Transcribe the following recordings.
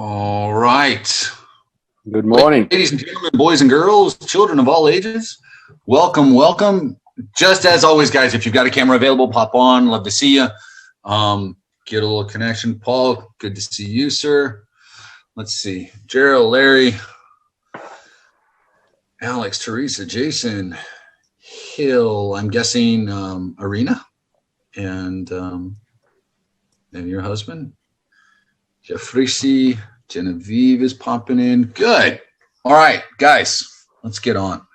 All right. Good morning. Ladies and gentlemen, boys and girls, children of all ages, welcome, welcome. Just as always, guys, if you've got a camera available, pop on. Love to see you. Get a little connection. Paul, good to see you, sir. Let's see. Gerald, Larry, Alex, Teresa, Jason, Hill, I'm guessing Arena, and your husband. Jeffrey, Genevieve is popping in. Good. All right, guys, let's get on.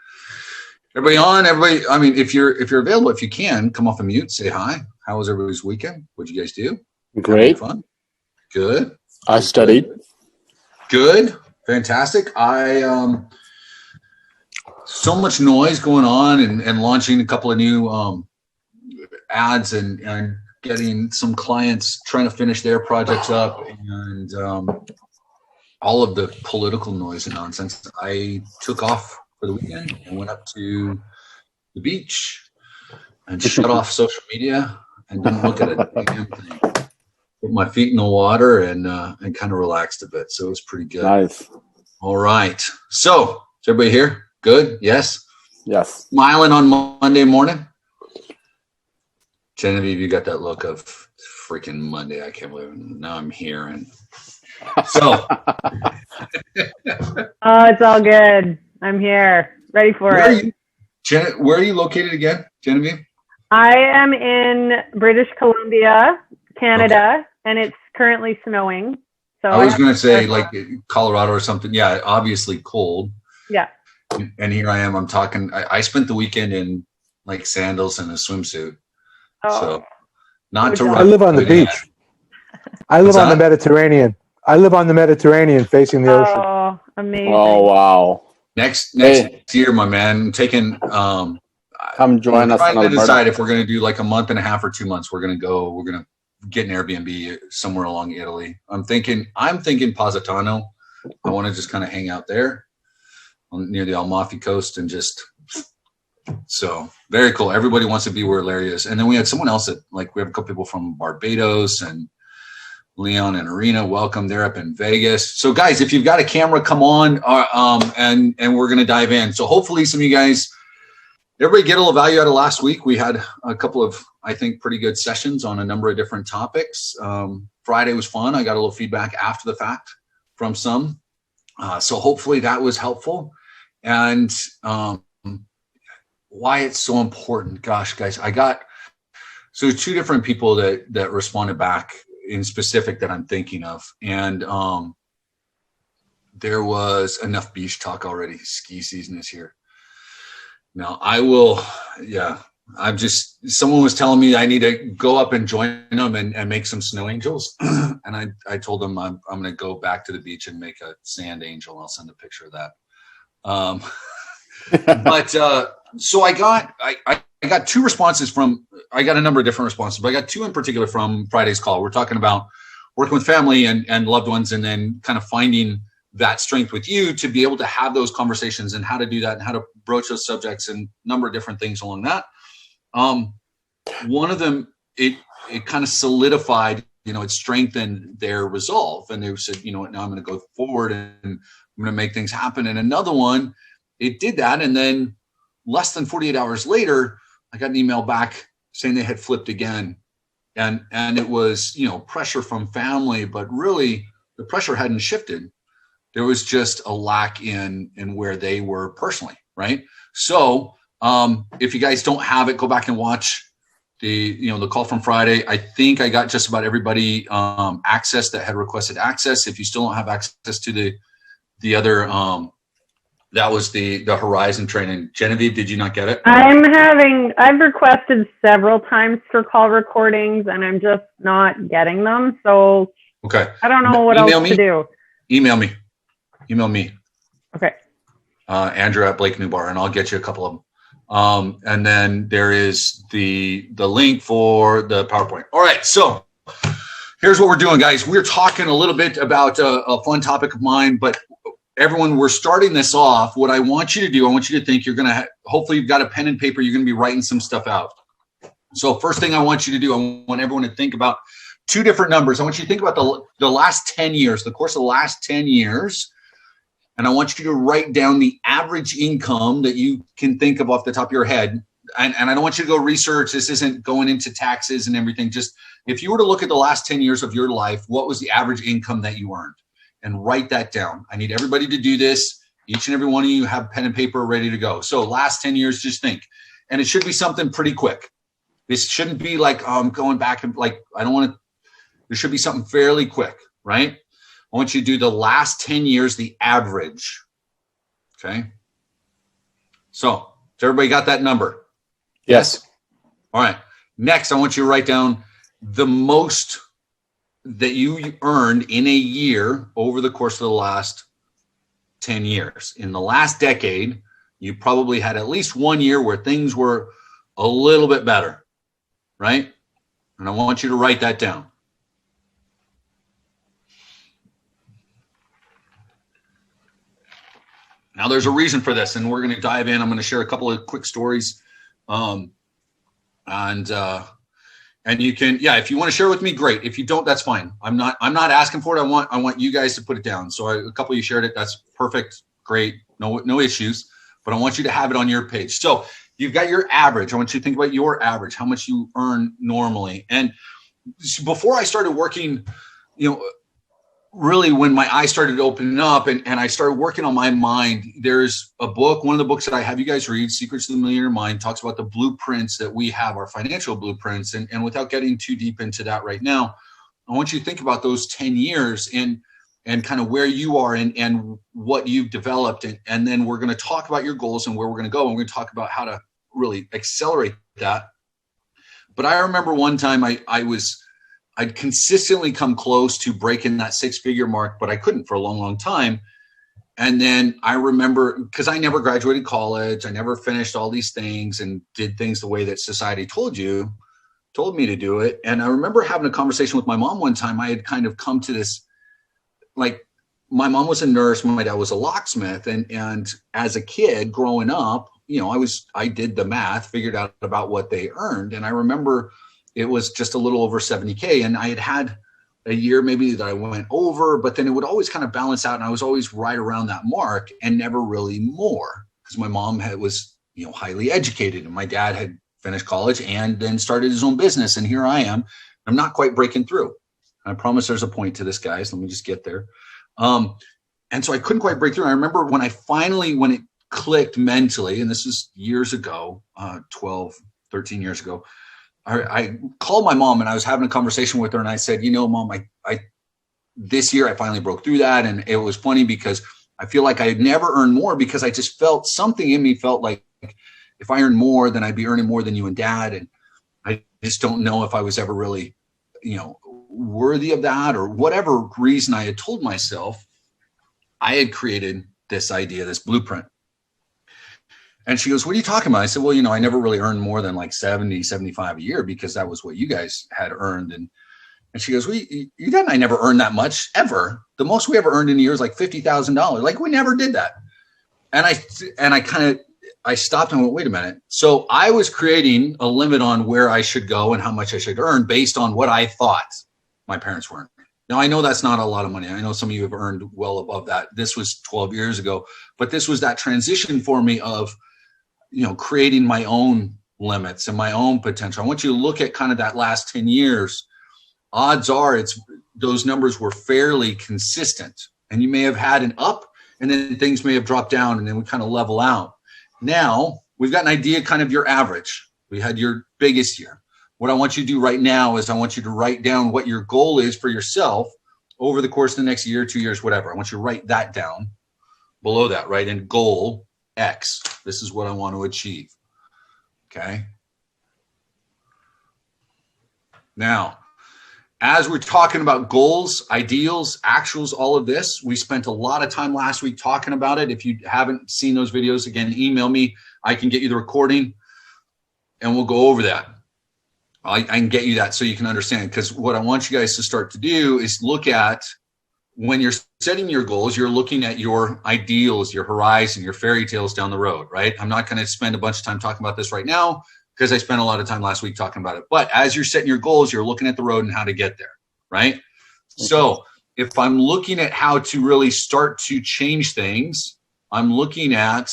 Everybody on? Everybody. I mean, if you're available, if you can, come off of mute. Say hi. How was everybody's weekend? What'd you guys do? Great. Fun. Good. I studied. Good. Fantastic. So much noise going on and launching a couple of new ads and getting some clients trying to finish their projects up, and all of the political noise and nonsense. I took off for the weekend and went up to the beach and shut off social media and didn't look at a damn thing. Put my feet in the water and kind of relaxed a bit. So it was pretty good. Nice. All right. So is everybody here? Good? Yes? Yes. Smiling on Monday morning? Genevieve, you got that look of freaking Monday. I can't believe it. Now I'm here. And so. Oh, it's all good. I'm here. Ready for it. Where are you located again, Genevieve? I am in British Columbia, Canada, and it's currently snowing. So I was going to say like Colorado or something. Yeah, obviously cold. Yeah. And here I am. I'm talking. I spent the weekend in like sandals and a swimsuit. Oh. So not to. I live on the beach. I live on the Mediterranean. I live on the Mediterranean, facing the ocean. Oh, amazing! Oh wow! Next year, my man. I'm taking. Come join us. Trying to decide if we're going to do like a month and a half or 2 months. We're going to get an Airbnb somewhere along Italy. I'm thinking Positano. I want to just kind of hang out there near the Amalfi Coast and just. So very cool. Everybody wants to be where Larry is. And then we had someone else that we have a couple people from Barbados and Leon and Arena. Welcome. They're up in Vegas. So guys, if you've got a camera, come on. And we're going to dive in. So hopefully some of you guys, everybody get a little value out of last week. We had a couple of, I think, pretty good sessions on a number of different topics. Friday was fun. I got a little feedback after the fact from some. So hopefully that was helpful. And, why it's so important. Gosh, guys, I got two different people that responded back in specific that I'm thinking of. And there was enough beach talk already. Ski season is here. Now someone was telling me I need to go up and join them and make some snow angels. And I told them I'm going to go back to the beach and make a sand angel. I'll send a picture of that. But so I got two responses I got a number of different responses, but I got two in particular from Friday's call. We're talking about working with family and loved ones, and then kind of finding that strength with you to be able to have those conversations and how to do that and how to broach those subjects and a number of different things along that. One of them, it kind of solidified, it strengthened their resolve, and they said, you know what, now I'm going to go forward and I'm going to make things happen. And another one, it did that, and then less than 48 hours later, I got an email back saying they had flipped again. And it was, pressure from family, but really the pressure hadn't shifted. There was just a lack in where they were personally, right? So if you guys don't have it, go back and watch the call from Friday. I think I got just about everybody access that had requested access. If you still don't have access to the other that was the Horizon training. Genevieve, did you not get it? I've requested several times for call recordings, and I'm just not getting them. So okay, I don't know what else to do. Email me. Okay. Andrew at Blake Newbar, and I'll get you a couple of them. And then there is the link for the PowerPoint. All right, so here's what we're doing, guys. We're talking a little bit about a fun topic of mine, but everyone, we're starting this off. What I want you to do, I want you to think you're going to, hopefully you've got a pen and paper, you're going to be writing some stuff out. So first thing I want you to do, I want everyone to think about two different numbers. I want you to think about the last 10 years, the course of the last 10 years. And I want you to write down the average income that you can think of off the top of your head. And I don't want you to go research. This isn't going into taxes and everything. Just if you were to look at the last 10 years of your life, what was the average income that you earned? And write that down. I need everybody to do this. Each and every one of you have pen and paper ready to go. So last 10 years, just think. And it should be something pretty quick. This shouldn't be like, I'm going back and like, I don't want to, there should be something fairly quick, right? I want you to do the last 10 years, the average. Okay. So, has everybody got that number? Yes. All right. Next, I want you to write down the most that you earned in a year over the course of the last 10 years. In the last decade, you probably had at least 1 year where things were a little bit better, right? And I want you to write that down. Now, there's a reason for this, and we're going to dive in. I'm going to share a couple of quick stories. And you can, yeah, if you want to share with me, great. If you don't, that's fine. I'm not asking for it. I want you guys to put it down. So a couple of you shared it. That's perfect. Great. No issues, but I want you to have it on your page. So you've got your average. I want you to think about your average, how much you earn normally. And before I started working, really when my eyes started opening up and I started working on my mind, there's a book, one of the books that I have you guys read, Secrets of the Millionaire Mind, talks about the blueprints that we have, our financial blueprints. And without getting too deep into that right now, I want you to think about those 10 years and kind of where you are and what you've developed. And then we're going to talk about your goals and where we're going to go. And we're going to talk about how to really accelerate that. But I remember one time I'd consistently come close to breaking that six-figure mark, but I couldn't for a long, long time. And then I remember, because I never graduated college, I never finished all these things and did things the way that society told me to do it. And I remember having a conversation with my mom one time. I had kind of come to this, like, my mom was a nurse, my dad was a locksmith. And as a kid growing up, I did the math, figured out about what they earned. And I remember it was just a little over 70K. And I had a year maybe that I went over, but then it would always kind of balance out. And I was always right around that mark and never really more, because my mom was highly educated and my dad had finished college and then started his own business. And here I am. I'm not quite breaking through. I promise there's a point to this, guys. Let me just get there. And so I couldn't quite break through. I remember when it clicked mentally, and this is years ago, 12, 13 years ago, I called my mom and I was having a conversation with her and I said, Mom, I this year I finally broke through that. And it was funny because I feel like I had never earned more, because I just felt something in me felt like if I earned more, then I'd be earning more than you and Dad. And I just don't know if I was ever really, worthy of that, or whatever reason I had told myself. I had created this idea, this blueprint. And she goes, what are you talking about? I said, well, I never really earned more than like 70, 75 a year, because that was what you guys had earned. And she goes, well, you dad and I never earned that much ever. The most we ever earned in a year is like $50,000. Like, we never did that. And I stopped and went, wait a minute. So I was creating a limit on where I should go and how much I should earn based on what I thought my parents were earning. Now, I know that's not a lot of money. I know some of you have earned well above that. This was 12 years ago, but this was that transition for me of, creating my own limits and my own potential. I want you to look at kind of that last 10 years. Odds are those numbers were fairly consistent, and you may have had an up and then things may have dropped down and then we kind of level out. Now we've got an idea, kind of your average. We had your biggest year. What I want you to do right now is I want you to write down what your goal is for yourself over the course of the next year, 2 years, whatever. I want you to write that down. Below that, write in goal X. This is what I want to achieve. Okay. Now, as we're talking about goals, ideals, actuals, all of this, we spent a lot of time last week talking about it. If you haven't seen those videos, again, email me. I can get you the recording and we'll go over that. I can get you that so you can understand, because what I want you guys to start to do is look at, when you're setting your goals, you're looking at your ideals, your horizon, your fairy tales down the road, right? I'm not going to spend a bunch of time talking about this right now because I spent a lot of time last week talking about it. But as you're setting your goals, you're looking at the road and how to get there. right? So if I'm looking at how to really start to change things, I'm looking at,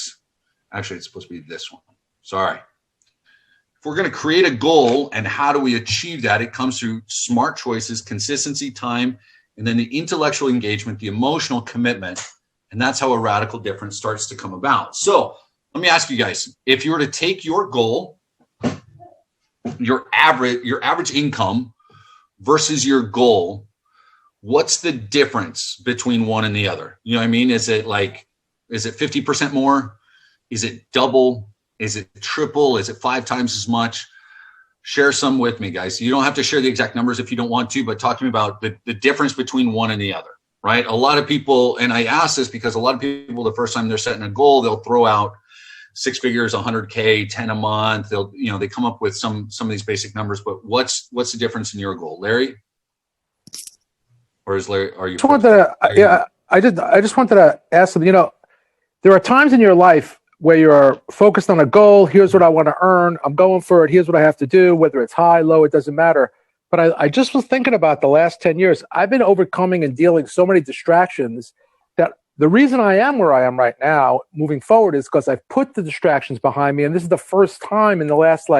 actually, it's supposed to be this one. Sorry. If we're going to create a goal and how do we achieve that, it comes through smart choices, consistency, time, and then the intellectual engagement, the emotional commitment. And that's how a radical difference starts to come about. So let me ask you guys, if you were to take your goal, your average income versus your goal, what's the difference between one and the other? You know what I mean? Is it 50% more? Is it double? Is it triple? Is it 5 times as much? Share some with me, guys. You don't have to share the exact numbers if you don't want to, but talk to me about the difference between one and the other, right? A lot of people, and I ask this because a lot of people, the first time they're setting a goal, they'll throw out 6 figures, 100K, 10 a month. They come up with some of these basic numbers, but what's the difference in your goal, Larry? Or is Larry? Are you? I just wanted to ask them. There are times in your life where you're focused on a goal. Here's what I want to earn. I'm going for it. Here's what I have to do. Whether it's high, low, it doesn't matter. But I just was thinking about the last 10 years. I've been overcoming and dealing so many distractions that the reason I am where I am right now, moving forward, is because I've put the distractions behind me. And this is the first time in the last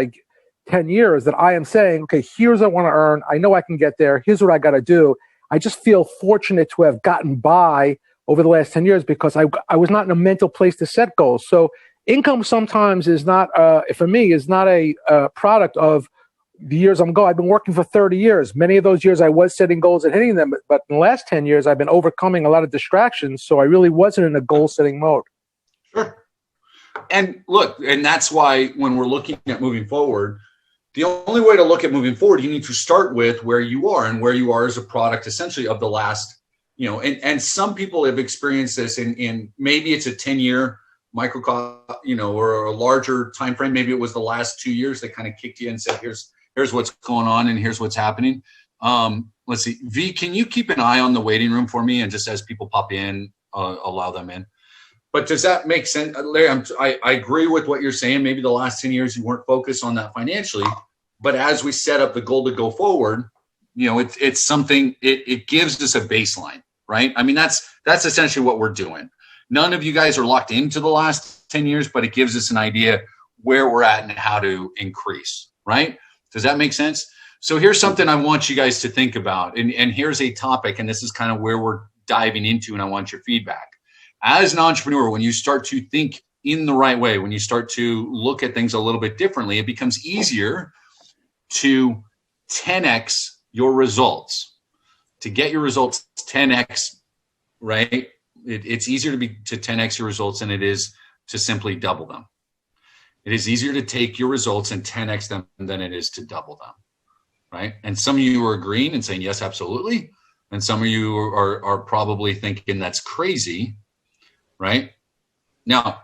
10 years that I am saying, okay, here's what I want to earn. I know I can get there. Here's what I got to do. I just feel fortunate to have gotten by over the last 10 years because I was not in a mental place to set goals. So income sometimes is not, for me, is not a product of the years I'm going. I've been working for 30 years. Many of those years I was setting goals and hitting them, but in the last 10 years, I've been overcoming a lot of distractions. So I really wasn't in a goal setting mode. Sure. And look, and that's why when we're looking at moving forward, the only way to look at moving forward, you need to start with where you are, and where you are is a product essentially of the last, and some people have experienced this in maybe it's a 10-year microcosm, or a larger time frame. Maybe it was the last 2 years that kind of kicked you and said, here's what's going on and here's what's happening. Let's see. V, can you keep an eye on the waiting room for me? And just as people pop in, allow them in. But does that make sense? Larry, I agree with what you're saying. Maybe the last 10 years you weren't focused on that financially. But as we set up the goal to go forward, it's something, it gives us a baseline, right? I mean, that's essentially what we're doing. None of you guys are locked into the last 10 years, but it gives us an idea where we're at and how to increase, right? Does that make sense? So here's something I want you guys to think about. And here's a topic, and this is kind of where we're diving into, and I want your feedback. As an entrepreneur, when you start to think in the right way, when you start to look at things a little bit differently, it becomes easier to 10x your results, to get your results 10x, right? It's easier to 10x your results than it is to simply double them. It is easier to take your results and 10x them than it is to double them, right? And some of you are agreeing and saying, yes, absolutely. And some of you are probably thinking that's crazy, right? Now,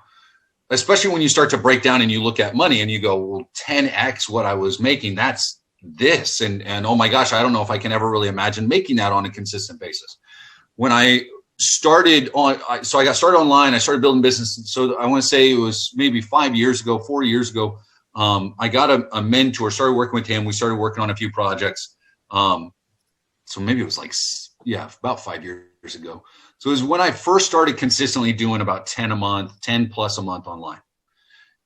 especially when you start to break down and you look at money and you go, well, 10x what I was making, that's this. And oh my gosh, I don't know if I can ever really imagine making that on a consistent basis. When I started I got started online, I started building business. So I want to say it was maybe 4 years ago. I got a mentor, started working with him. We started working on a few projects. So maybe it was about 5 years ago. So it was when I first started consistently doing about 10 plus a month online.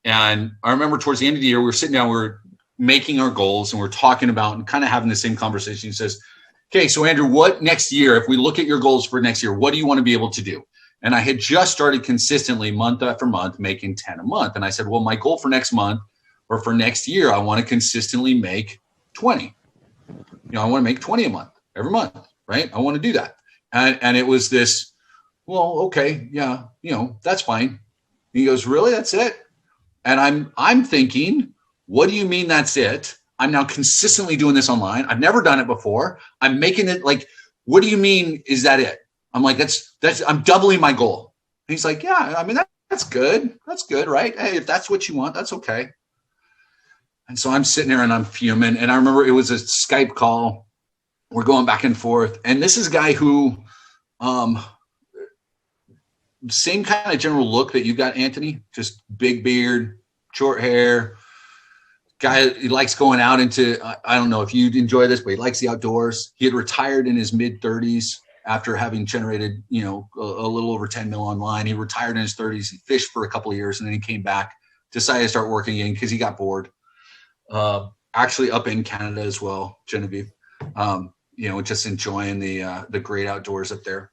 And I remember towards the end of the year, we were sitting down, we were making our goals, and we're talking about and kind of having the same conversation. He says, okay, so Andrew, what next year, if we look at your goals for next year, what do you want to be able to do? And I had just started consistently month after month making 10 a month. And I said, well, my goal for next month or for next year, I want to consistently make 20. I want to make 20 a month, every month, right? I want to do that. And it was this, well, okay, yeah, that's fine. He goes, really, that's it? And I'm thinking, what do you mean that's it? I'm now consistently doing this online. I've never done it before. I'm making it what do you mean? Is that it? I'm like, I'm doubling my goal. And he's like, yeah, I mean, that's good. That's good, right? Hey, if that's what you want, that's okay. And so I'm sitting there and I'm fuming. And I remember it was a Skype call. We're going back and forth. And this is a guy who, same kind of general look that you got, Anthony, just big beard, short hair, Guy, he likes going out into, I don't know if you'd enjoy this, but he likes the outdoors. He had retired in his mid 30s after having generated, a little over 10 mil online. He retired in his 30s. He fished for a couple of years and then he came back, decided to start working again because he got bored. Actually up in Canada as well, Genevieve, just enjoying the great outdoors up there.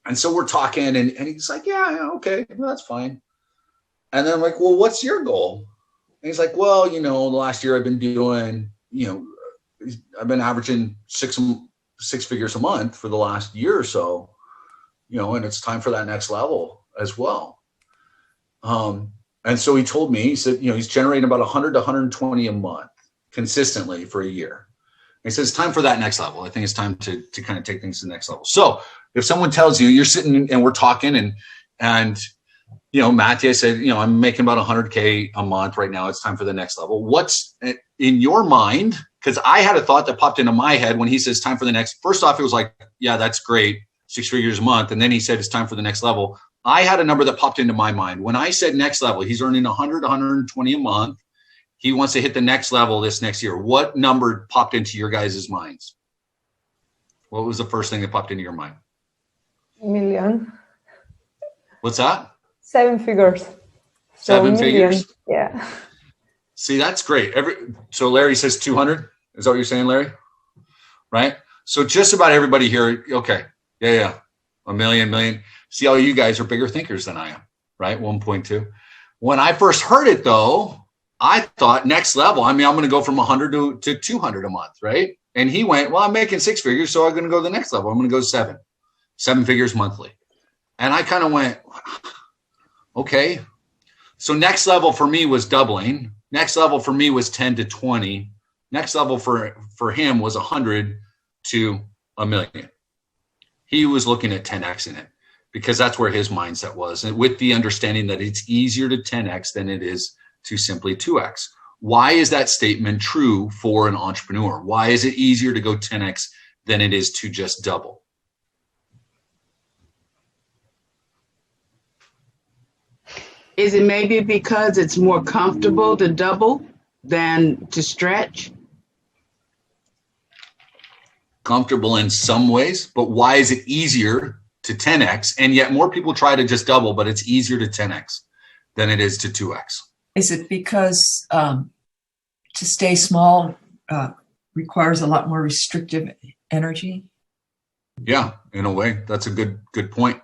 And so we're talking and he's like, yeah, okay, well, that's fine. And then I'm like, well, what's your goal? And he's like, well, the last year I've been doing, I've been averaging six figures a month for the last year or so, and it's time for that next level as well. And so he told me, he said, he's generating about 100 to 120 a month consistently for a year. And he says, it's time for that next level. I think it's time to kind of take things to the next level. So if someone tells you, you're sitting and we're talking and Matthew said, I'm making about 100K a month right now. It's time for the next level. What's in your mind? Because I had a thought that popped into my head when he says time for the next. First off, it was like, yeah, that's great. 6 figures a month. And then he said, it's time for the next level. I had a number that popped into my mind. When I said next level, he's earning 100, 120 a month. He wants to hit the next level this next year. What number popped into your guys' minds? What was the first thing that popped into your mind? Million. What's that? 7 figures. Seven figures? Yeah. See, that's great. So Larry says 200. Is that what you're saying, Larry? Right? So just about everybody here, okay. Yeah. A million. See, all you guys are bigger thinkers than I am, right? 1.2. When I first heard it, though, I thought next level. I mean, I'm going to go from 100 to 200 a month, right? And he went, well, I'm making 6 figures, so I'm going to go to the next level. I'm going to go 7 figures monthly. And I kind of went, okay. So next level for me was doubling. Next level for me was 10 to 20. Next level for him was 100 to a million. He was looking at 10X in it because that's where his mindset was. And with the understanding that it's easier to 10X than it is to simply 2X. Why is that statement true for an entrepreneur? Why is it easier to go 10X than it is to just double? Is it maybe because it's more comfortable to double than to stretch? Comfortable in some ways, but why is it easier to 10X? And yet more people try to just double, but it's easier to 10X than it is to 2X. Is it because to stay small requires a lot more restrictive energy? Yeah, in a way. That's a good point.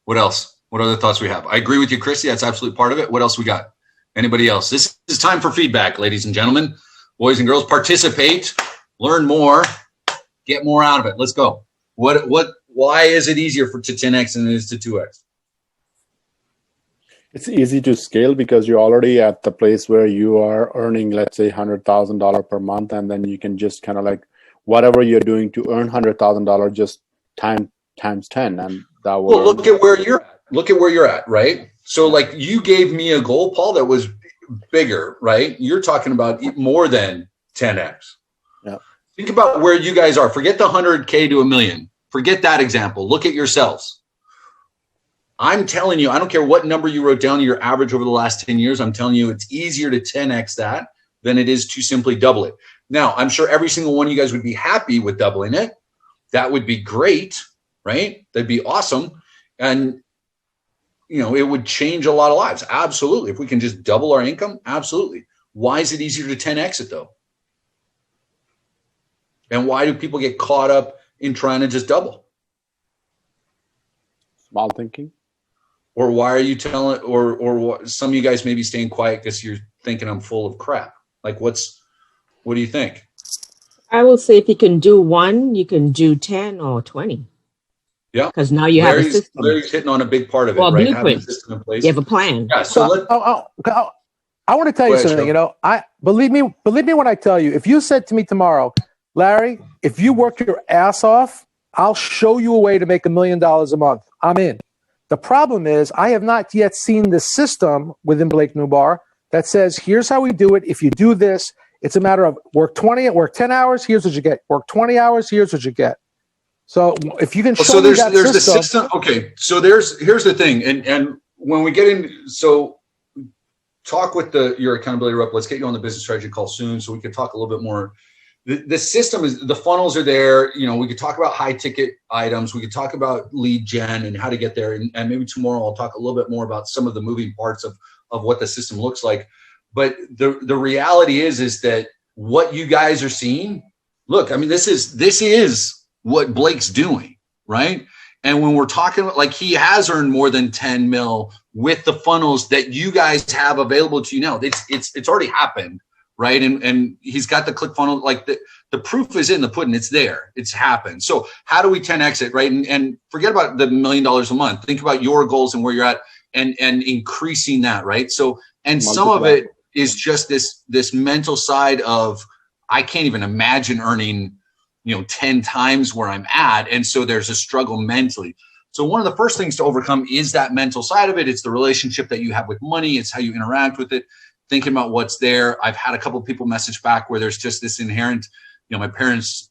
What else? What other thoughts we have? I agree with you, Christy. That's absolutely part of it. What else we got? Anybody else? This is time for feedback, ladies and gentlemen. Boys and girls, participate, learn more, get more out of it. Let's go. Why is it easier to 10X than it is to 2X? It's easy to scale because you're already at the place where you are earning, let's say, $100,000 per month, and then you can just kind of like whatever you're doing to earn $100,000 just times 10, and that will. Well, look at where you're at. Look at where you're at, right? So, like, you gave me a goal, Paul, that was bigger, right? You're talking about more than 10X. Yeah. Think about where you guys are. Forget the 100K to a million. Forget that example. Look at yourselves. I'm telling you, I don't care what number you wrote down, your average over the last 10 years, I'm telling you it's easier to 10X that than it is to simply double it. Now, I'm sure every single one of you guys would be happy with doubling it. That would be great, right? That'd be awesome. And, it would change a lot of lives. Absolutely. If we can just double our income, absolutely. Why is it easier to 10X it, though? And why do people get caught up in trying to just double? Small thinking. Or why are you telling, or some of you guys may be staying quiet because you're thinking I'm full of crap. Like, what do you think? I will say if you can do 1, you can do 10 or 20. Yeah. Because now you have a system. Larry's hitting on a big part of it, well, right? Blueprint. Having a system in place. You have a plan. Yeah. So I want to tell you something, I believe me when I tell you, if you said to me tomorrow, Larry, if you work your ass off, I'll show you a way to make $1 million a month. I'm in. The problem is I have not yet seen the system within Blake Newbar that says, here's how we do it. If you do this, it's a matter of work 10 hours, here's what you get. Work 20 hours, here's what you get. So if you can show me that there's the system. Okay. So here's the thing. And when we get in, so talk with your accountability rep. Let's get you on the business strategy call soon so we can talk a little bit more. The system is, the funnels are there. We could talk about high ticket items. We could talk about lead gen and how to get there. And maybe tomorrow I'll talk a little bit more about some of the moving parts of what the system looks like. But the reality is that what you guys are seeing, look, I mean, this is what Blake's doing, right? And when we're talking, like, he has earned more than 10 mil with the funnels that you guys have available to you now. It's already happened, right? And he's got the click funnel, like the proof is in the pudding. It's there. It's happened. So how do we 10X it, right? And forget about the $1 million a month. Think about your goals and where you're at and increasing that, right? So, and some of it is just this mental side of, I can't even imagine earning 10 times where I'm at. And so there's a struggle mentally. So one of the first things to overcome is that mental side of it. It's the relationship that you have with money. It's how you interact with it, thinking about what's there. I've had a couple of people message back where there's just this inherent, my parents,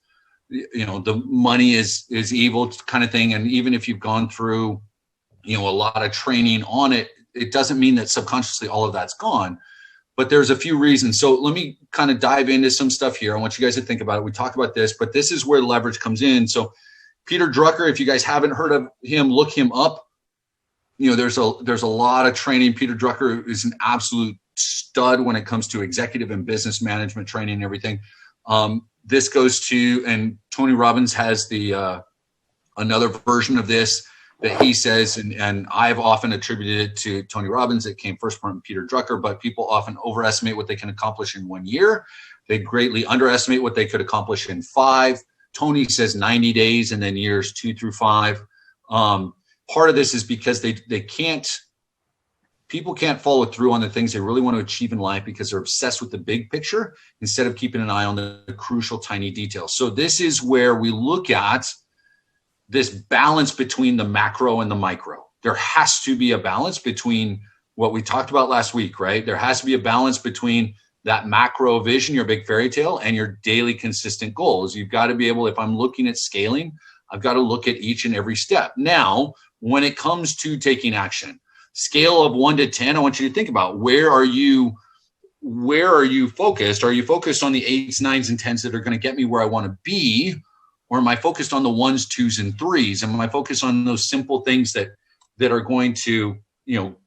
the money is evil kind of thing. And even if you've gone through, a lot of training on it, it doesn't mean that subconsciously all of that's gone. But there's a few reasons. So let me kind of dive into some stuff here. I want you guys to think about it. We talked about this, but this is where leverage comes in. So Peter Drucker, if you guys haven't heard of him, look him up. There's a lot of training. Peter Drucker is an absolute stud when it comes to executive and business management training and everything. This goes to, and Tony Robbins has the another version of this that he says, and I've often attributed it to Tony Robbins. It came first from Peter Drucker, but people often overestimate what they can accomplish in 1 year. They greatly underestimate what they could accomplish in 5. Tony says 90 days and then years 2 through 5. Part of this is because people can't follow through on the things they really want to achieve in life because they're obsessed with the big picture instead of keeping an eye on the crucial tiny details. So this is where we look at this balance between the macro and the micro. There has to be a balance between what we talked about last week, right? There has to be a balance between that macro vision, your big fairy tale, and your daily consistent goals. You've got to be able, if I'm looking at scaling, I've got to look at each and every step. Now, when it comes to taking action, scale of 1 to 10, I want you to think about where are you focused? Are you focused on the 8s, 9s, and 10s that are going to get me where I want to be? Or am I focused on the 1s, 2s, and 3s? Am I focused on those simple things that are going to,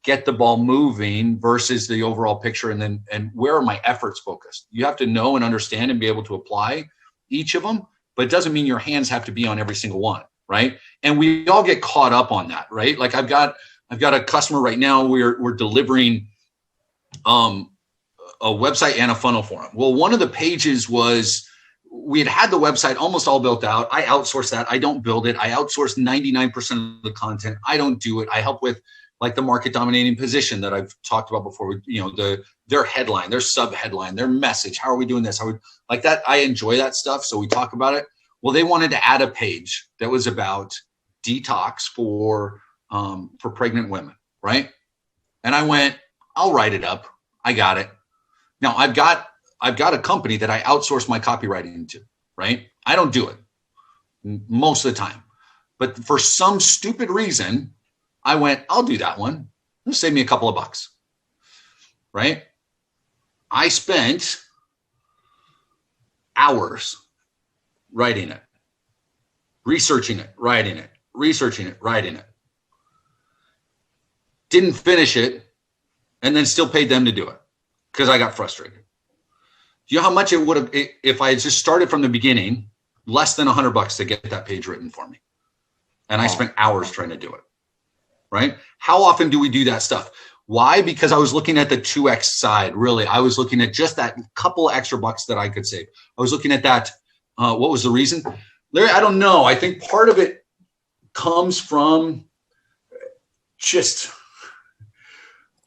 get the ball moving versus the overall picture? And where are my efforts focused? You have to know and understand and be able to apply each of them, but it doesn't mean your hands have to be on every single one, right? And we all get caught up on that, right? Like I've got a customer right now. We're delivering a website and a funnel for him. Well, one of the pages was, we had the website almost all built out. I outsource that. I don't build it. I outsource 99% of the content. I don't do it. I help with like the market dominating position that I've talked about before. Their headline, their sub headline, their message. How are we doing this? How are we, like that? I enjoy that stuff. So we talk about it. Well, they wanted to add a page that was about detox for pregnant women, right? And I went, I'll write it up. I got it. Now I've got a company that I outsource my copywriting to, right? I don't do it most of the time. But for some stupid reason, I went, I'll do that one. It'll save me a couple of bucks, right? I spent hours writing it, researching it, writing it, researching it, writing it. Didn't finish it, and then still paid them to do it because I got frustrated. Do you know how much it would have, if I had just started from the beginning, less than $100 to get that page written for me. And I spent hours trying to do it, right? How often do we do that stuff? Why? Because I was looking at the 2X side, really. I was looking at just that couple of extra bucks that I could save. I was looking at that. What was the reason? Larry, I don't know. I think part of it comes from just,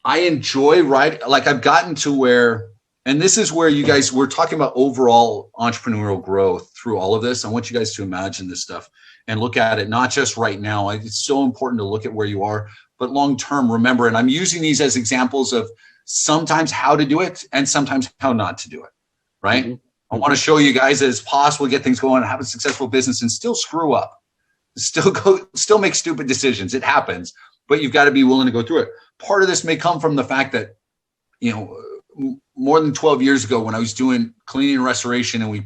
I enjoy writing. Like I've gotten to where, and this is where you guys, we're talking about overall entrepreneurial growth through all of this. I want you guys to imagine this stuff and look at it, not just right now. It's so important to look at where you are, but long-term, remember, and I'm using these as examples of sometimes how to do it and sometimes how not to do it, right? Mm-hmm. I want to show you guys that it's possible to get things going and have a successful business and still screw up, still make stupid decisions. It happens, but you've got to be willing to go through it. Part of this may come from the fact that more than 12 years ago when I was doing cleaning and restoration, and we,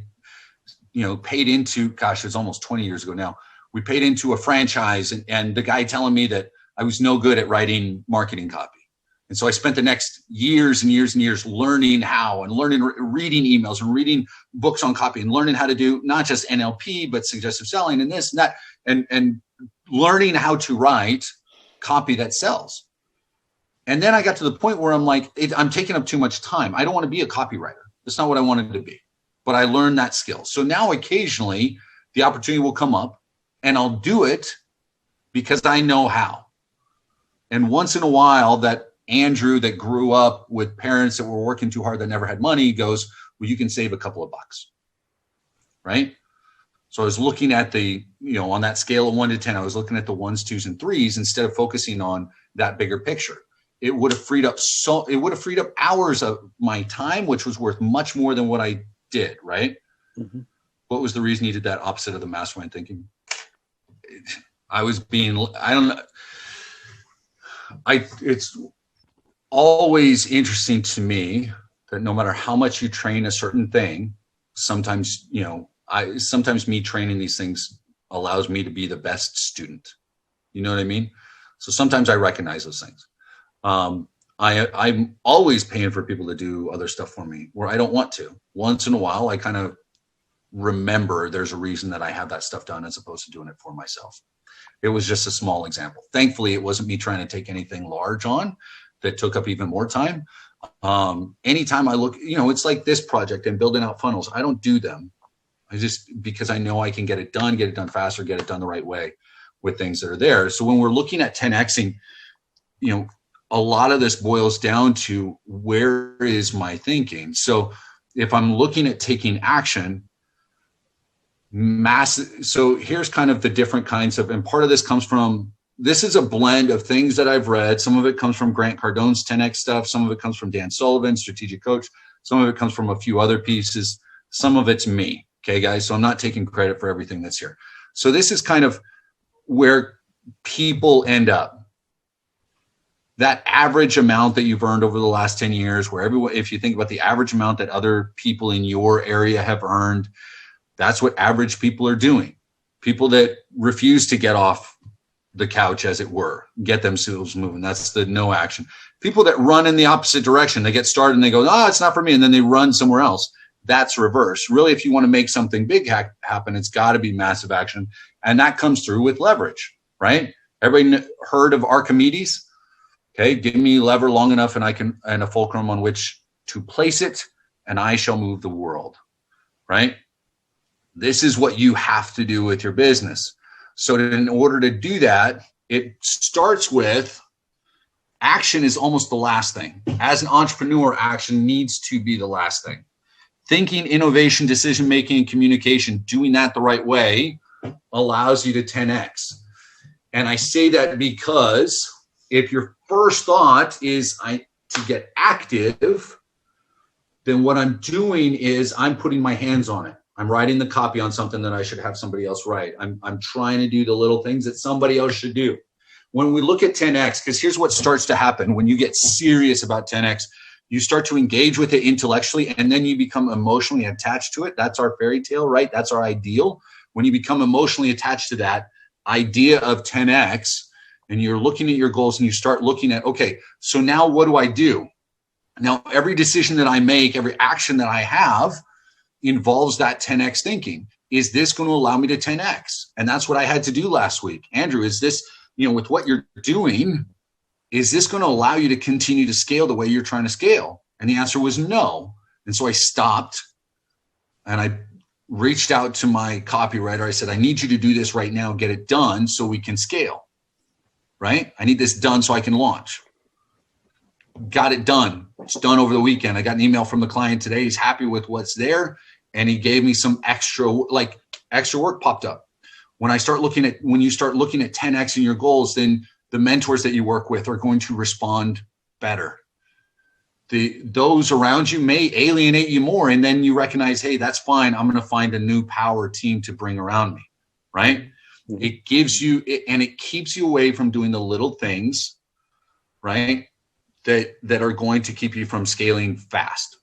paid into, gosh, it's almost 20 years ago now. We paid into a franchise, and the guy telling me that I was no good at writing marketing copy. And so I spent the next years and years and years learning how, and reading emails and reading books on copy, and learning how to do not just NLP, but suggestive selling and this and that, and learning how to write copy that sells. And then I got to the point where I'm like, I'm taking up too much time. I don't want to be a copywriter. That's not what I wanted to be. But I learned that skill. So now occasionally the opportunity will come up, and I'll do it because I know how. And once in a while, that Andrew that grew up with parents that were working too hard that never had money goes, well, you can save a couple of bucks, right? So I was looking at on that scale of 1 to 10, I was looking at the 1s, 2s, and 3s instead of focusing on that bigger picture. It would have freed up hours of my time, which was worth much more than what I did, right? Mm-hmm. What was the reason you did that opposite of the mastermind thinking? It's always interesting to me that no matter how much you train a certain thing, sometimes me training these things allows me to be the best student. You know what I mean? So sometimes I recognize those things. I'm always paying for people to do other stuff for me where I don't want to. Once in a while, I kind of remember there's a reason that I have that stuff done as opposed to doing it for myself. It was just a small example. Thankfully, it wasn't me trying to take anything large on that took up even more time. Anytime I look, it's like this project and building out funnels. I don't do them. Because I know I can get it done faster, get it done the right way with things that are there. So when we're looking at 10Xing, a lot of this boils down to where is my thinking? So if I'm looking at taking action, so here's kind of the different kinds of, and part of this comes from, this is a blend of things that I've read. Some of it comes from Grant Cardone's 10X stuff. Some of it comes from Dan Sullivan, strategic coach. Some of it comes from a few other pieces. Some of it's me. Okay, guys. So I'm not taking credit for everything that's here. So this is kind of where people end up. That average amount that you've earned over the last 10 years, if you think about the average amount that other people in your area have earned, that's what average people are doing. People that refuse to get off the couch, as it were, get themselves moving. That's the no action. People that run in the opposite direction, they get started and they go, it's not for me. And then they run somewhere else. That's reverse. Really, if you want to make something big happen, it's got to be massive action. And that comes through with leverage, right? Everybody heard of Archimedes? Okay, give me lever long enough and a fulcrum on which to place it, and I shall move the world, right? This is what you have to do with your business. So in order to do that, it starts with action is almost the last thing. As an entrepreneur, action needs to be the last thing. Thinking, innovation, decision-making, and communication, doing that the right way allows you to 10X. And I say that because if your first thought is to get active, then what I'm doing is I'm putting my hands on it. I'm writing the copy on something that I should have somebody else write. I'm trying to do the little things that somebody else should do. When we look at 10X, because here's what starts to happen when you get serious about 10X, you start to engage with it intellectually, and then you become emotionally attached to it. That's our fairy tale, right? That's our ideal. When you become emotionally attached to that idea of 10X, and you're looking at your goals and you start looking at, okay, so now what do I do? Now, every decision that I make, every action that I have involves that 10X thinking. Is this going to allow me to 10X? And that's what I had to do last week. Andrew, is this, with what you're doing, is this going to allow you to continue to scale the way you're trying to scale? And the answer was no. And so I stopped and I reached out to my copywriter. I said, I need you to do this right now, get it done so we can scale, right? I need this done so I can launch. Got it done. It's done over the weekend. I got an email from the client today. He's happy with what's there. And he gave me some extra work popped up. When you start looking at 10X in your goals, then the mentors that you work with are going to respond better. Those around you may alienate you more, and then you recognize, hey, that's fine. I'm going to find a new power team to bring around me, right? Mm-hmm. It gives you, and it keeps you away from doing the little things, right? that are going to keep you from scaling fast,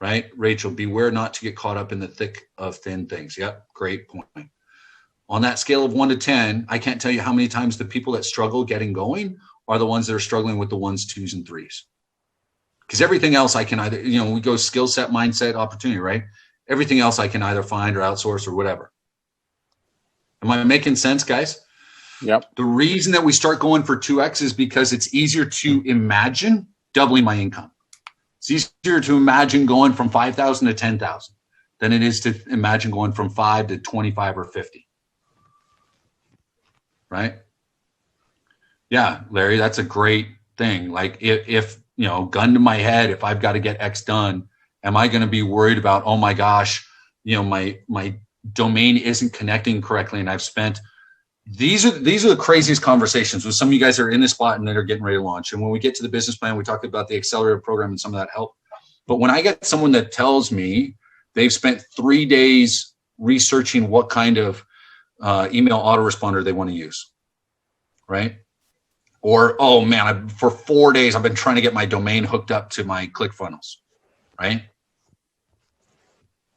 right? Rachel, beware not to get caught up in the thick of thin things. Yep, great point. On that scale of 1 to 10, I can't tell you how many times the people that struggle getting going are the ones that are struggling with the 1s, 2s, and 3s. Because everything else I can either, we go skill set, mindset, opportunity, right? Everything else I can either find or outsource or whatever. Am I making sense, guys? Yep. The reason that we start going for 2X is because it's easier to imagine doubling my income. It's easier to imagine going from 5,000 to 10,000 than it is to imagine going from 5 to 25 or 50. Right? Yeah, Larry, that's a great thing. Like if gun to my head, if I've got to get X done, am I going to be worried about, oh my gosh, my domain isn't connecting correctly and I've spent these are the craziest conversations with some of you guys that are in this spot and that are getting ready to launch. And when we get to the business plan, we talk about the accelerator program and some of that help. But when I get someone that tells me they've spent 3 days researching what kind of email autoresponder they want to use, right? Or, oh man, for 4 days, I've been trying to get my domain hooked up to my ClickFunnels, right?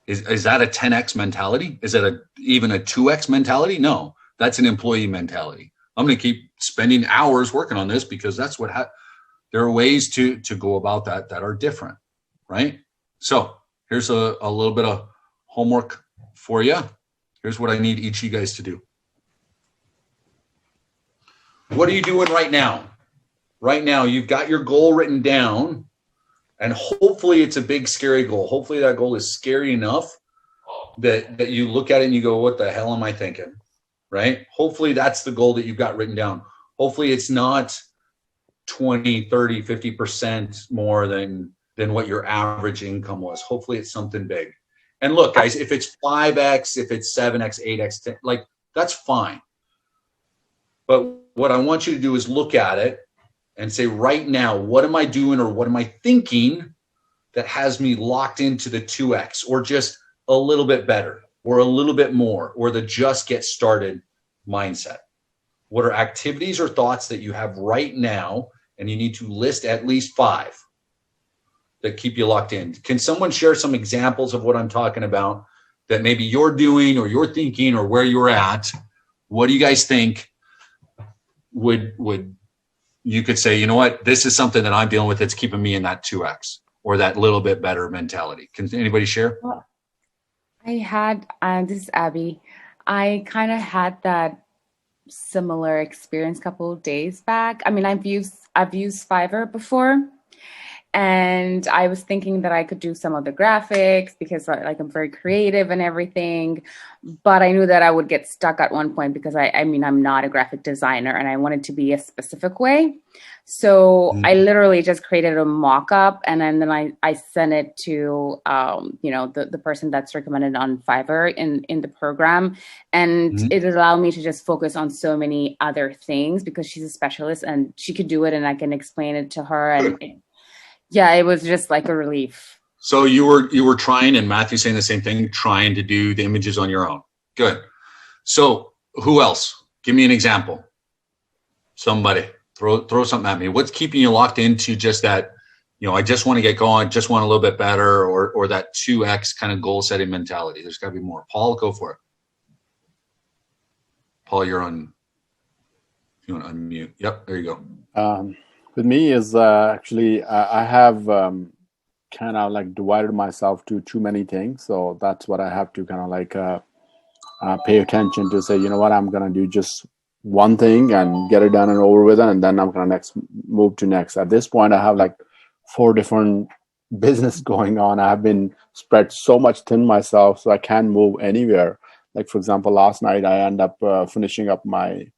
Is that a 10X mentality? Is it even a 2X mentality? No. That's an employee mentality. I'm going to keep spending hours working on this because that's what there are ways to go about that are different, right? So here's a little bit of homework for you. Here's what I need each of you guys to do. What are you doing right now? Right now, you've got your goal written down, and hopefully it's a big, scary goal. Hopefully that goal is scary enough that you look at it and you go, what the hell am I thinking? Right? Hopefully that's the goal that you've got written down. Hopefully it's not 20, 30, 50% more than what your average income was. Hopefully it's something big. And look, guys, if it's 5X, if it's 7X, 8X, 10, like that's fine. But what I want you to do is look at it and say, right now, what am I doing or what am I thinking that has me locked into the 2X or just a little bit better? Or a little bit more, or the just get started mindset? What are activities or thoughts that you have right now, and you need to list at least 5 that keep you locked in? Can someone share some examples of what I'm talking about that maybe you're doing or you're thinking or where you're at? What do you guys think would you could say, you know what, this is something that I'm dealing with that's keeping me in that 2X or that little bit better mentality? Can anybody share? Well, I had, this is Abby. I kind of had that similar experience a couple of days back. I mean, I've used Fiverr before, and I was thinking that I could do some of the graphics because I'm very creative and everything, but I knew that I would get stuck at one point because I'm not a graphic designer and I wanted to be a specific way. So I literally just created a mock-up and then I sent it to, the person that's recommended on Fiverr in the program. And it allowed me to just focus on so many other things because she's a specialist and she could do it and I can explain it to her. And yeah, it was just like a relief. So you were trying, and Matthew's saying the same thing, trying to do the images on your own. Good. So who else? Give me an example. Somebody throw something at me. What's keeping you locked into just that, I just want to get going, just want a little bit better, or that 2X kind of goal setting mentality? There's got to be more. Paul, go for it. Paul, you're on. You want to unmute? Yep, there you go. With me is actually I have kind of like divided myself to too many things, so that's what I have to kind of like pay attention to. Say, you know what, I'm gonna do just one thing and get it done and over with it, and then I'm gonna move to next. At this point, I have like 4 different business going on. I have been spread so much thin myself, so I can't move anywhere. Like for example, last night I end up finishing up my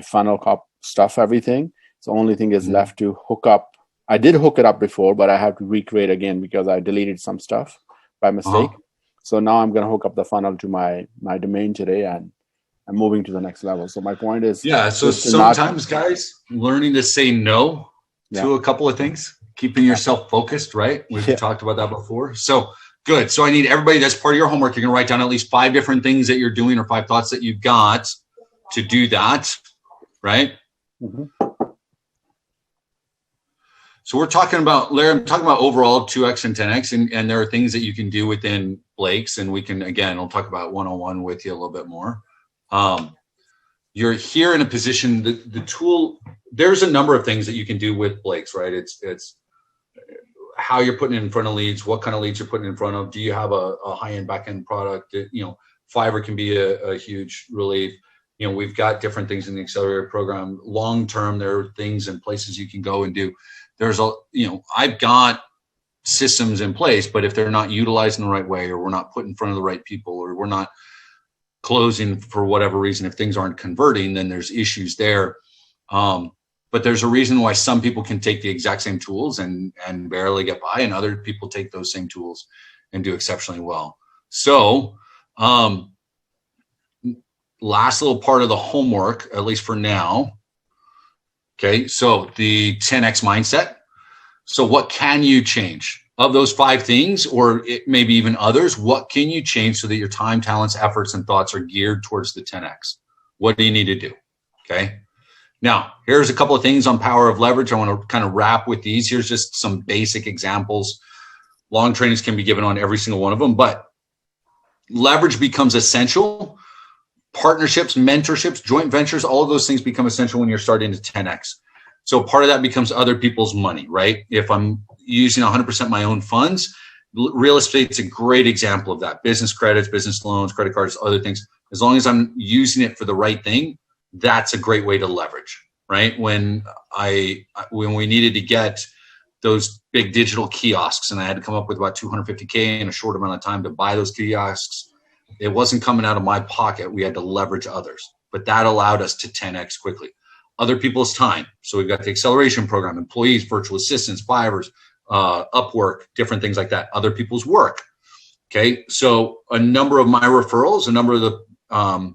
funnel cop stuff, everything. So the only thing is left to hook up. I did hook it up before, but I have to recreate again because I deleted some stuff by mistake. So now I'm going to hook up the funnel to my domain today, and I'm moving to the next level. So my point is, so sometimes guys, learning to say no to a couple of things, keeping yourself focused, right? We've talked about that before. So good. So I need everybody, that's part of your homework. You're going to write down at least 5 different things that you're doing or 5 thoughts that you've got to do that, right? So we're talking about, Larry, I'm talking about overall 2X and 10X, and there are things that you can do within Blake's, and we can, again, I'll talk about one-on-one with you a little bit more. You're here in a position, the tool, there's a number of things that you can do with Blake's, right? It's how you're putting it in front of leads, what kind of leads you're putting in front of. Do you have a high-end back-end product? Fiverr can be a huge relief. We've got different things in the accelerator program. Long-term, there are things and places you can go and do. There's I've got systems in place, but if they're not utilized in the right way, or we're not put in front of the right people, or we're not closing for whatever reason, if things aren't converting, then there's issues there. But there's a reason why some people can take the exact same tools and barely get by, and other people take those same tools and do exceptionally well. So last little part of the homework, at least for now. Okay, so the 10X mindset. So what can you change? Of those 5 things, or maybe even others, what can you change so that your time, talents, efforts, and thoughts are geared towards the 10X? What do you need to do? Okay. Now, here's a couple of things on power of leverage. I want to kind of wrap with these. Here's just some basic examples. Long trainings can be given on every single one of them, but leverage becomes essential. Partnerships, mentorships, joint ventures, all of those things become essential when you're starting to 10X. So part of that becomes other people's money, right? If I'm using 100% my own funds, real estate's a great example of that. Business credits, business loans, credit cards, other things. As long as I'm using it for the right thing, that's a great way to leverage, right? When we needed to get those big digital kiosks, and I had to come up with about $250K in a short amount of time to buy those kiosks, it wasn't coming out of my pocket. We had to leverage others, but that allowed us to 10X quickly. Other people's time. So we've got the acceleration program, employees, virtual assistants, Fiverrs, Upwork, different things like that. Other people's work. Okay. So a number of my referrals, a number of the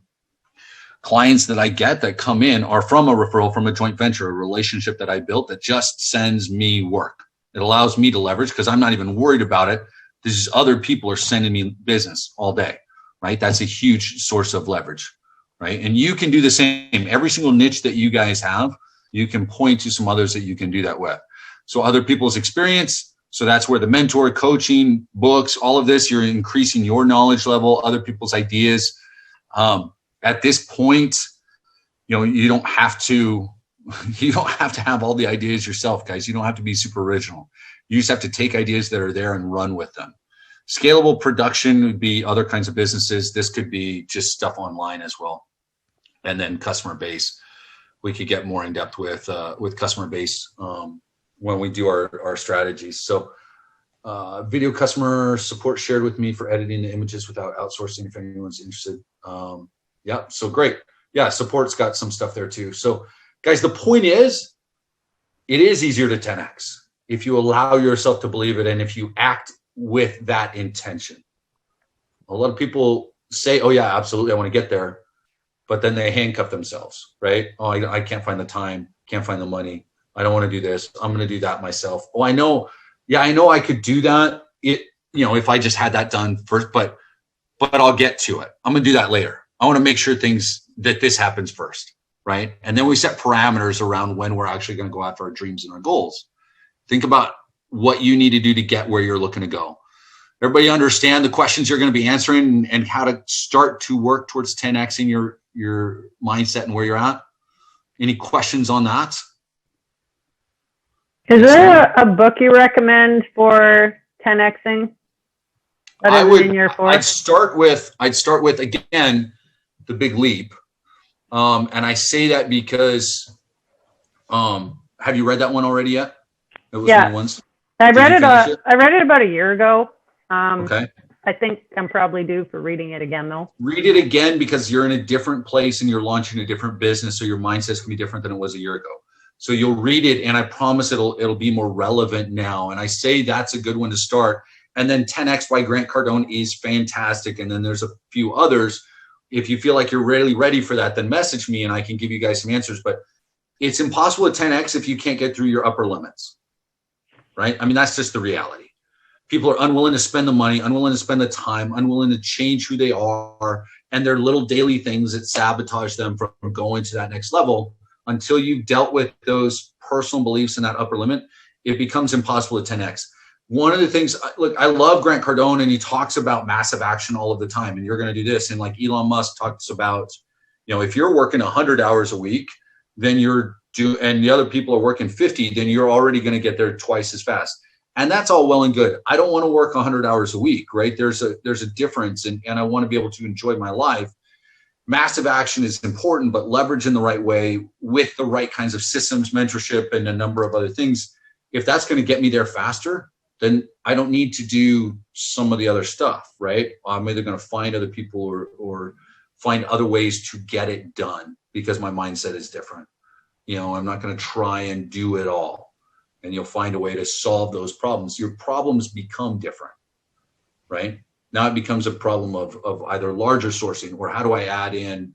clients that I get that come in are from a referral from a joint venture, a relationship that I built that just sends me work. It allows me to leverage because I'm not even worried about it. These other people are sending me business all day, right? That's a huge source of leverage. Right. And you can do the same. Every single niche that you guys have, you can point to some others that you can do that with. So other people's experience. So that's where the mentor, coaching, books, all of this, you're increasing your knowledge level, other people's ideas. At this point, you don't have to have all the ideas yourself, guys. You don't have to be super original. You just have to take ideas that are there and run with them. Scalable production would be other kinds of businesses. This could be just stuff online as well. And then customer base, we could get more in depth with customer base when we do our strategies. So video customer support shared with me for editing the images without outsourcing if anyone's interested. Yeah, so great. Yeah, support's got some stuff there too. So guys, the point is, it is easier to 10X if you allow yourself to believe it and if you act with that intention. A lot of people say, oh yeah, absolutely, I want to get there. But then they handcuff themselves, right? Oh, I can't find the time, can't find the money. I don't want to do this. I'm going to do that myself. Oh, I know I could do that. If I just had that done first, but I'll get to it. I'm going to do that later. I want to make sure that this happens first, right? And then we set parameters around when we're actually going to go after our dreams and our goals. Think about what you need to do to get where you're looking to go. Everybody understand the questions you're going to be answering and how to start to work towards 10X in your mindset and where you're at? Any questions on that? Is there a book you recommend for 10Xing? I'd start with again, The Big Leap. And I say that because, have you read that one already yet? It was one of the ones. I read it about a year ago. Okay. I think I'm probably due for reading it again, though. Read it again because you're in a different place and you're launching a different business, so your mindset's gonna be different than it was a year ago. So you'll read it, and I promise it'll be more relevant now. And I say that's a good one to start. And then 10X by Grant Cardone is fantastic. And then there's a few others. If you feel like you're really ready for that, then message me and I can give you guys some answers. But it's impossible to 10X if you can't get through your upper limits, right? I mean, that's just the reality. People are unwilling to spend the money, unwilling to spend the time, unwilling to change who they are, and their little daily things that sabotage them from going to that next level. Until you've dealt with those personal beliefs in that upper limit, it becomes impossible to 10x. One of the things, look, I love Grant Cardone, and he talks about massive action all of the time, and you're going to do this. And like Elon Musk talks about, if you're working 100 hours a week, then and the other people are working 50, then you're already going to get there twice as fast. And that's all well and good. I don't want to work 100 hours a week, right? There's a difference, and I want to be able to enjoy my life. Massive action is important, but leverage in the right way with the right kinds of systems, mentorship, and a number of other things. If that's going to get me there faster, then I don't need to do some of the other stuff, right? I'm either going to find other people or find other ways to get it done because my mindset is different. I'm not going to try and do it all. And you'll find a way to solve those problems. Your problems become different, right? Now it becomes a problem of either larger sourcing or how do I add in,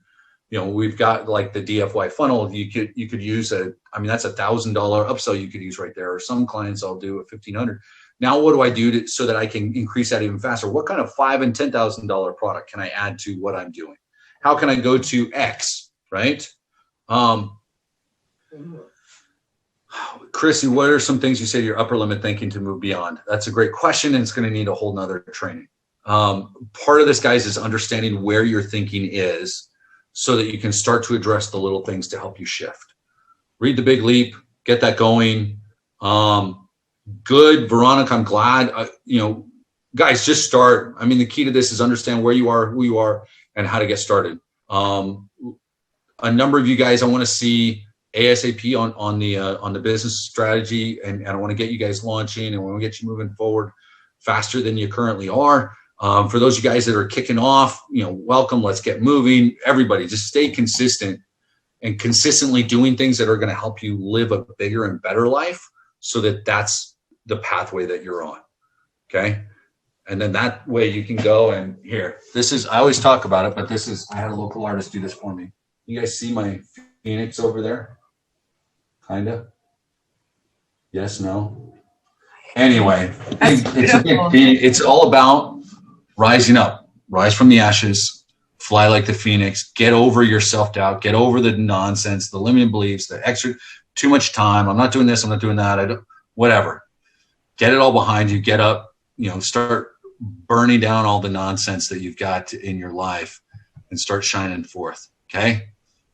we've got like the DFY funnel. You could use that's $1,000 upsell you could use right there. Or some clients I'll do at $1,500. Now what do I do so that I can increase that even faster? What kind of $5,000 and $10,000 product can I add to what I'm doing? How can I go to X, right? Chrissy, what are some things you say to your upper limit thinking to move beyond? That's a great question, and it's going to need a whole nother training. Part of this, guys, is understanding where your thinking is so that you can start to address the little things to help you shift. Read The Big Leap, get that going. Good, Veronica, I'm glad. Guys, just start. The key to this is understand where you are, who you are, and how to get started. A number of you guys I want to see ASAP on the business strategy, and I want to get you guys launching, and we want to get you moving forward faster than you currently are. For those of you guys that are kicking off, welcome. Let's get moving. Everybody, just stay consistent and consistently doing things that are going to help you live a bigger and better life, so that that's the pathway that you're on. Okay. And then that way you can go and here, I always talk about it, but I had a local artist do this for me. You guys see my Phoenix over there? Kind of. Yes, no. Anyway, it's all about rising up, rise from the ashes, fly like the Phoenix, get over your self-doubt, get over the nonsense, the limiting beliefs, the extra, too much time. I'm not doing this. I'm not doing that. Whatever. Get it all behind you. Get up, start burning down all the nonsense that you've got in your life and start shining forth. Okay.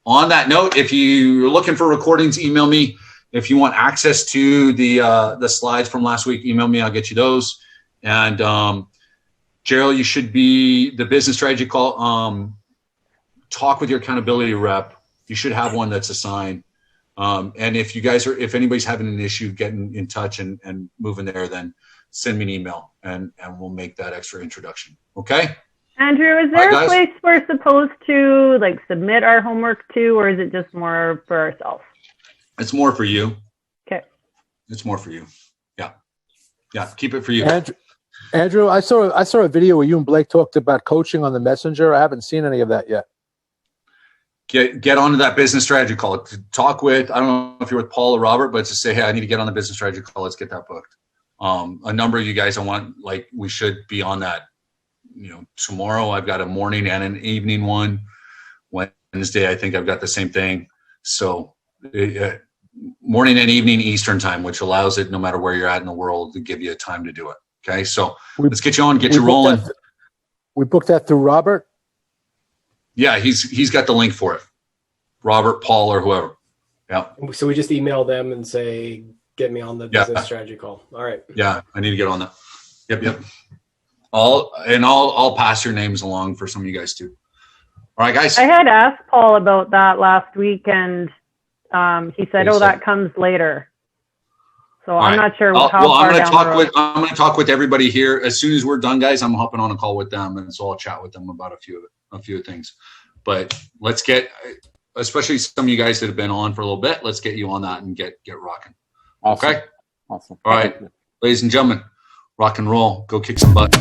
On that note, if you're looking for recordings, email me. If you want access to the slides from last week, email me. I'll get you those. And Gerald, you should be the business strategy call. Talk with your accountability rep. You should have one that's assigned. And if anybody's having an issue getting in touch and moving there, then send me an email and we'll make that extra introduction. Okay. Andrew, is there a place we're supposed to submit our homework to, or is it just more for ourselves? It's more for you. Okay. It's more for you. Yeah. Yeah. Keep it for you. Andrew, I saw a video where you and Blake talked about coaching on the messenger. I haven't seen any of that yet. Get onto that business strategy call. Talk with, I don't know if you're with Paul or Robert, but just say, hey, I need to get on the business strategy call. Let's get that booked. A number of you guys, we should be on that. Tomorrow I've got a morning and an evening one. Wednesday, I think I've got the same thing. So morning and evening Eastern time, which allows it, no matter where you're at in the world, to give you a time to do it. Okay. So let's get you on, get you rolling. We booked that through Robert. Yeah, he's got the link for it. Robert, Paul, or whoever. Yeah. So we just email them and say, get me on the business strategy call. All right. Yeah, I need to get on that. Yep. I'll pass your names along for some of you guys too. All right, guys. I had asked Paul about that last week, and he said, that comes later. So I'm not sure how far down the road. I'm going to talk with everybody here. As soon as we're done, guys, I'm hopping on a call with them, and so I'll chat with them about a few things. But let's get, especially some of you guys that have been on for a little bit, let's get you on that and get rocking. Awesome. Okay? Awesome. All right. Ladies and gentlemen, rock and roll. Go kick some butt.